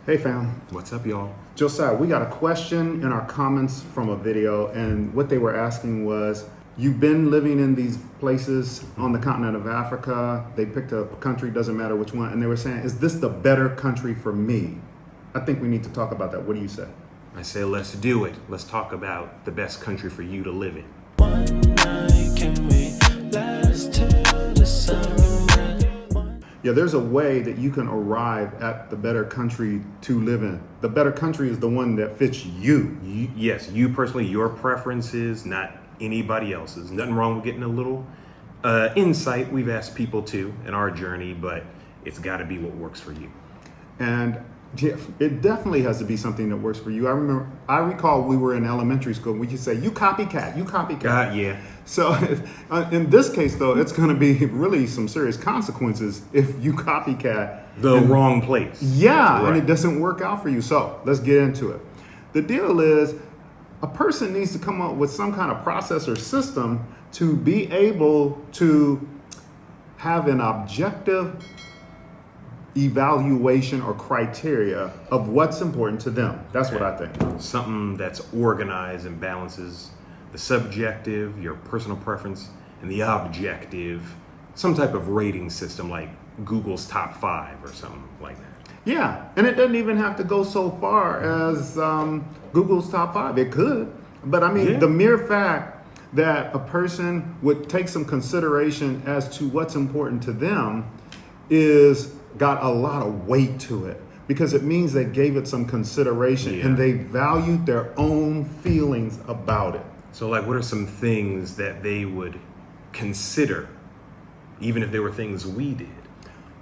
Hey fam, What's up, y'all? Josiah, we got a question in our comments from a video, and what they were asking was, you've been living in these places on the continent of Africa. They picked a country, doesn't matter which one, and they were saying, is this the better country for me? I think we need to talk about that. What do you say? I say let's do it. Let's talk about the best country for you to live in. One night can we last till the sunrise? Yeah, there's a way that you can arrive at the better country to live in. The better country is the one that fits you. Yes, you personally, your preferences, not anybody else's. Nothing wrong with getting a little insight. We've asked people to in our journey, but it's got to be what works for you. And yeah, it definitely has to be something that works for you. I recall we were in elementary school. We used to say, you copycat, you copycat. Yeah. So in this case, though, it's going to be really some serious consequences if you copycat The wrong place. Yeah, Right. and it doesn't work out for you. So let's get into it. The deal is, a person needs to come up with some kind of process or system to be able to have an objective evaluation or criteria of what's important to them. That's what I think. Something that's organized and balances the subjective, your personal preference, and the objective. Some type of rating system like Google's top 5 or something like that. Yeah, and it doesn't even have to go so far as Google's top 5. It could, but I mean, Yeah. the mere fact that a person would take some consideration as to what's important to them is got a lot of weight to it, because it means they gave it some consideration and they valued their own feelings about it. So, like, what are some things that they would consider, even if they were things we did?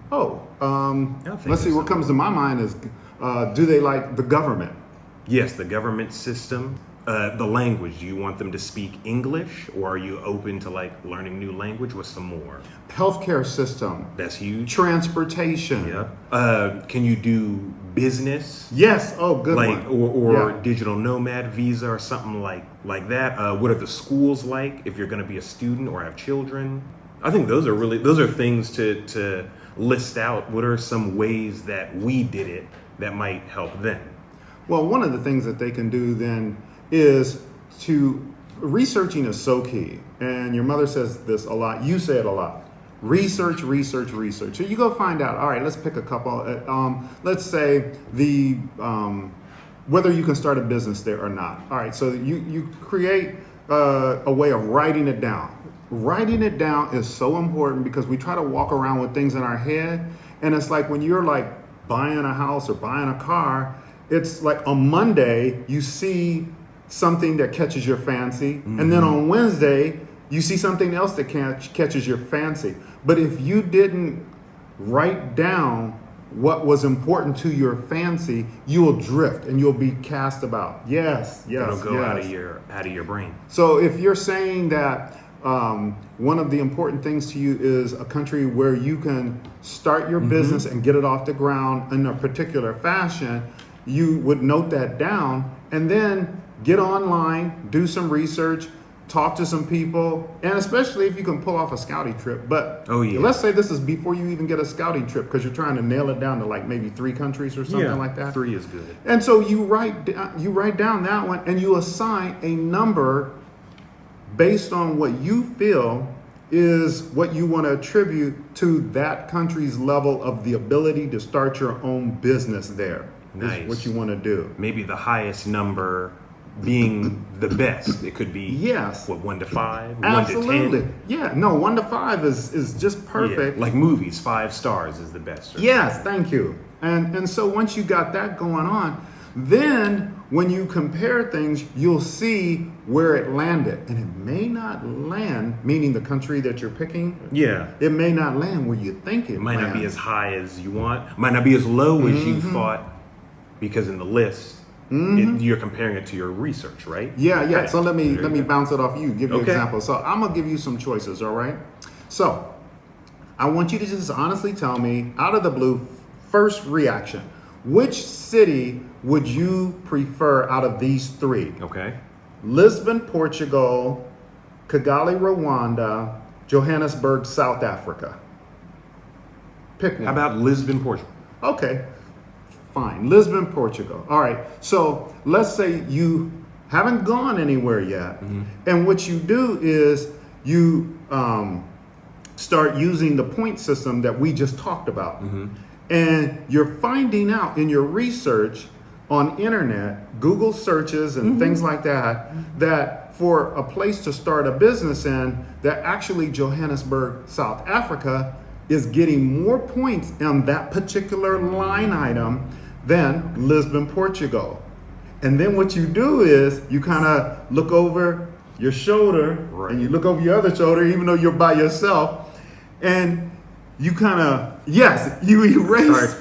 Let's see, what comes to my mind is, do they like the government? Yes, the government system. The language. Do you want them to speak English, or are you open to like learning new language with some more? Healthcare system, That's huge. transportation. Yep. Can you do business? Yes. Oh, good Like one. or Yeah. digital nomad visa or something like that. What are the schools like if you're going to be a student or have children? I think those are things to list out. What are some ways that we did it that might help them? Well, one of the things that they can do then is to researching is so key. And your mother says this a lot. You say it a lot. Research, research, research. So you go find out. All right, let's pick a couple. Let's say the whether you can start a business there or not. All right, so you create a way of writing it down. Writing it down is so important, because we try to walk around with things in our head, and it's like when you're like buying a house or buying a car. It's like on Monday you see something that catches your fancy, and then on Wednesday you see something else that catches your fancy. But if you didn't write down what was important to your fancy, you will drift and you'll be cast about. Yes, It'll go yes. out of your brain. So if you're saying that one of the important things to you is a country where you can start your business and get it off the ground in a particular fashion, you would note that down and then get online, do some research, talk to some people, and especially if you can pull off a scouting trip. But let's say this is before you even get a scouting trip, because you're trying to nail it down to like maybe 3 countries or something like that. 3 is good. And so you write down that one, and you assign a number based on what you feel is what you want to attribute to that country's level of the ability to start your own business there. Nice. Is what you want to do. Maybe the highest number being the best. It could be Yes. 1 to 5, Absolutely. 1 to 10. Yeah. No, 1 to 5 is just perfect. Yeah, like movies, 5 stars is the best. Yes, thank you. And so once you got that going on, then when you compare things, you'll see where it landed. And it may not land, meaning the country that you're picking. Yeah. It may not land where you think it Might not be lands. as high as you want. Might not be as low as you thought, because in the list, you're comparing it to your research, right? Yeah. Okay. So let me There you go. bounce it off you. Give you an Okay. example. So I'm gonna give you some choices. All right. So I want you to just honestly tell me, out of the blue, first reaction. Which city would you prefer out of these 3? Okay. Lisbon, Portugal; Kigali, Rwanda; Johannesburg, South Africa. Pick one. How about Lisbon, Portugal? Okay. Fine. Lisbon, Portugal. All right. So let's say you haven't gone anywhere yet. And what you do is you start using the point system that we just talked about. And you're finding out in your research on internet, Google searches and things like that, that for a place to start a business in, that actually Johannesburg, South Africa is getting more points on that particular line item than Lisbon, Portugal. And then what you do is you kind of look over your shoulder and you look over your other shoulder, even though you're by yourself, and you kind of, you erase.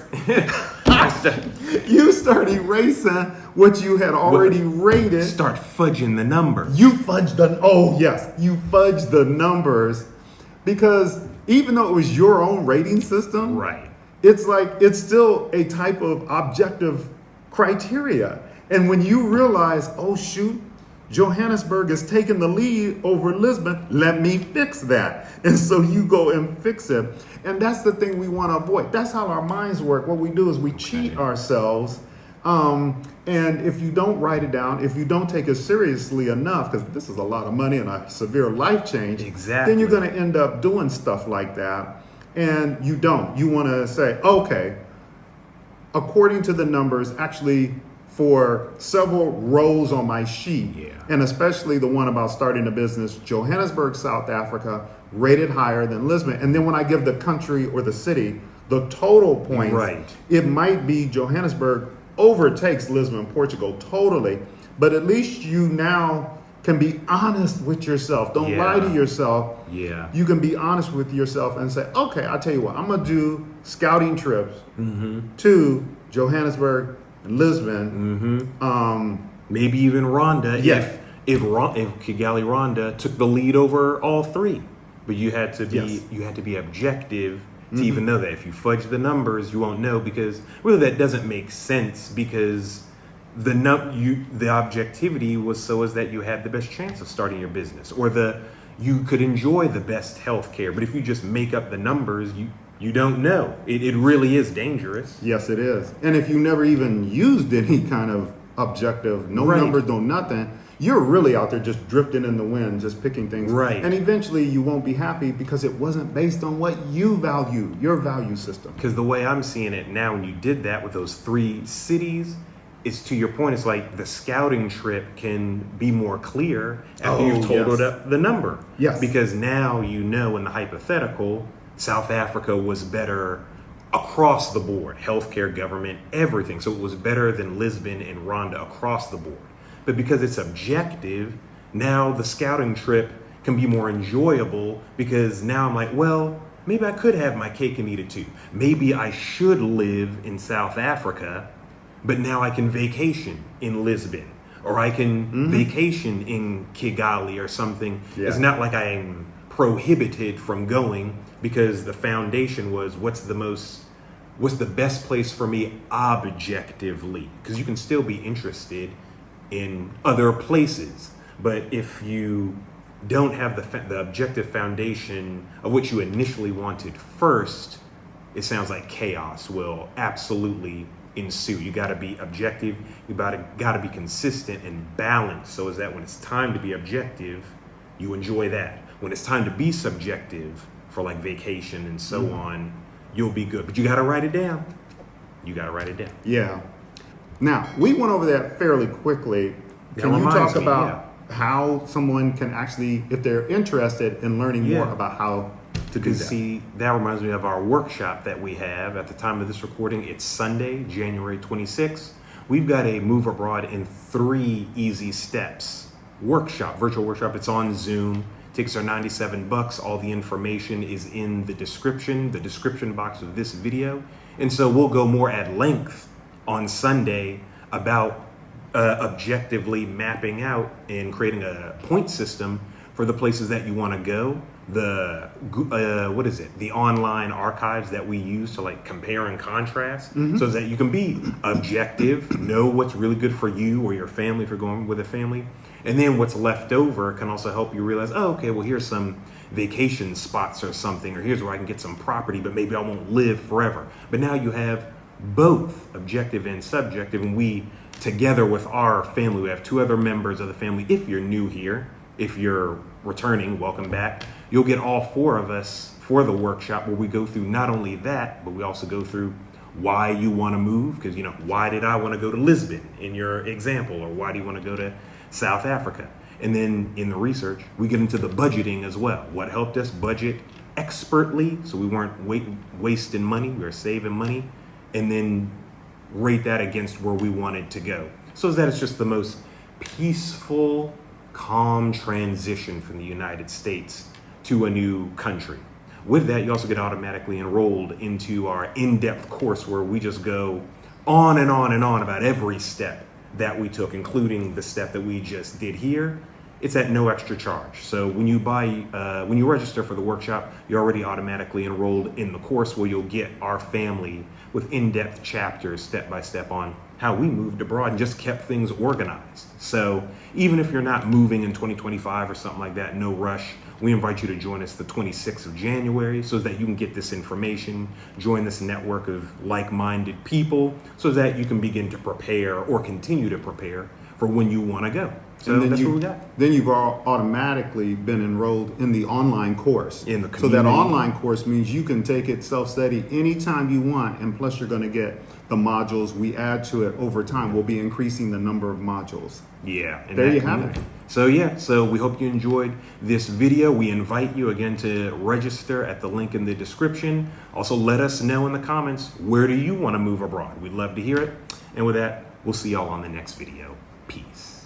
You start erasing what you had already rated. Start fudging the number. You fudge the numbers, because even though it was your own rating system, Right. it's like it's still a type of objective criteria. And when you realize, oh shoot, Johannesburg is taking the lead over Lisbon, let me fix that. And so you go and fix it. And that's the thing we want to avoid. That's how our minds work. What we do is we cheat ourselves. And if you don't write it down, if you don't take it seriously enough, because this is a lot of money and a severe life change, Exactly. then you're going to end up doing stuff like that. And you don't. You want to say, okay, according to the numbers, actually, for several rows on my sheet, and especially the one about starting a business, Johannesburg, South Africa, rated higher than Lisbon. And then when I give the country or the city the total points, it might be Johannesburg overtakes Lisbon, Portugal totally, but at least you now can be honest with yourself. Don't lie to yourself. You can be honest with yourself and say, okay, I'll tell you what, I'm going to do scouting trips to Johannesburg and Lisbon. Maybe even Rwanda. If Kigali, Rwanda took the lead over all three, but you had to be objective to even know that. If you fudge the numbers, you won't know, because really that doesn't make sense, because the objectivity was so as that you had the best chance of starting your business, or you could enjoy the best health care. But if you just make up the numbers, you don't know. It really is dangerous. Yes, it is. And if you never even used any kind of objective, no numbers, no nothing, you're really out there just drifting in the wind, just picking things. And eventually you won't be happy because it wasn't based on what you value, your value system. Because the way I'm seeing it now, when you did that with those 3 cities, it's to your point, it's like the scouting trip can be more clear after you've totaled up the number. Because now you know, in the hypothetical, South Africa was better across the board, healthcare, government, everything. So it was better than Lisbon and Rwanda across the board. But because it's objective, now the scouting trip can be more enjoyable, because now I'm like, well, maybe I could have my cake and eat it too. Maybe I should live in South Africa, but now I can vacation in Lisbon, or I can vacation in Kigali or something. It's not like I am prohibited from going, because the foundation was what's the best place for me objectively, because you can still be interested in other places, but if you don't have the objective foundation of what you initially wanted first, it sounds like chaos will absolutely ensue. You got to be objective, you got to be consistent and balanced, so is that when it's time to be objective, you enjoy that. When it's time to be subjective for like vacation and so on, you'll be good. But you got to write it down. Now, we went over that fairly quickly. Can you talk about how someone can actually, if they're interested in learning more about how to do that? See, that reminds me of our workshop that we have at the time of this recording. It's Sunday, January 26th. We've got a Move Abroad in 3 Easy Steps workshop, virtual workshop. It's on Zoom. Tickets are $97. All the information is in the description box of this video. And so we'll go more at length on Sunday about objectively mapping out and creating a point system for the places that you want to go. The online archives that we use to like compare and contrast, so that you can be objective, know what's really good for you or your family if you're going with a family. And then what's left over can also help you realize, oh, okay, well, here's some vacation spots or something, or here's where I can get some property, but maybe I won't live forever. But now you have both objective and subjective, and we, together with our family, we have 2 other members of the family. If you're new here, if you're returning, welcome back. You'll get all 4 of us for the workshop, where we go through not only that, but we also go through why you want to move. Because, why did I want to go to Lisbon in your example, or why do you want to go to South Africa? And then in the research, we get into the budgeting as well. What helped us budget expertly, so we weren't wasting money, we were saving money, and then rate that against where we wanted to go. So that it's just the most peaceful, calm transition from the United States to a new country. With that, you also get automatically enrolled into our in-depth course, where we just go on and on and on about every step that we took, including the step that we just did here. It's at no extra charge. So when you register for the workshop, you're already automatically enrolled in the course, where you'll get our family with in-depth chapters, step by step, on how we moved abroad and just kept things organized. So even if you're not moving in 2025 or something like that, no rush. We invite you to join us the 26th of January so that you can get this information, join this network of like-minded people, so that you can begin to prepare or continue to prepare for when you want to go. So that's what we got. Then you've automatically been enrolled in the online course. In the So community. that online course means you can take it self-study anytime you want, and plus you're going to get the modules we add to it over time. We'll be increasing the number of modules. Yeah. in There that you have community. it. So we hope you enjoyed this video. We invite you again to register at the link in the description. Also, let us know in the comments, where do you want to move abroad? We'd love to hear it. And with that, we'll see y'all on the next video. Peace.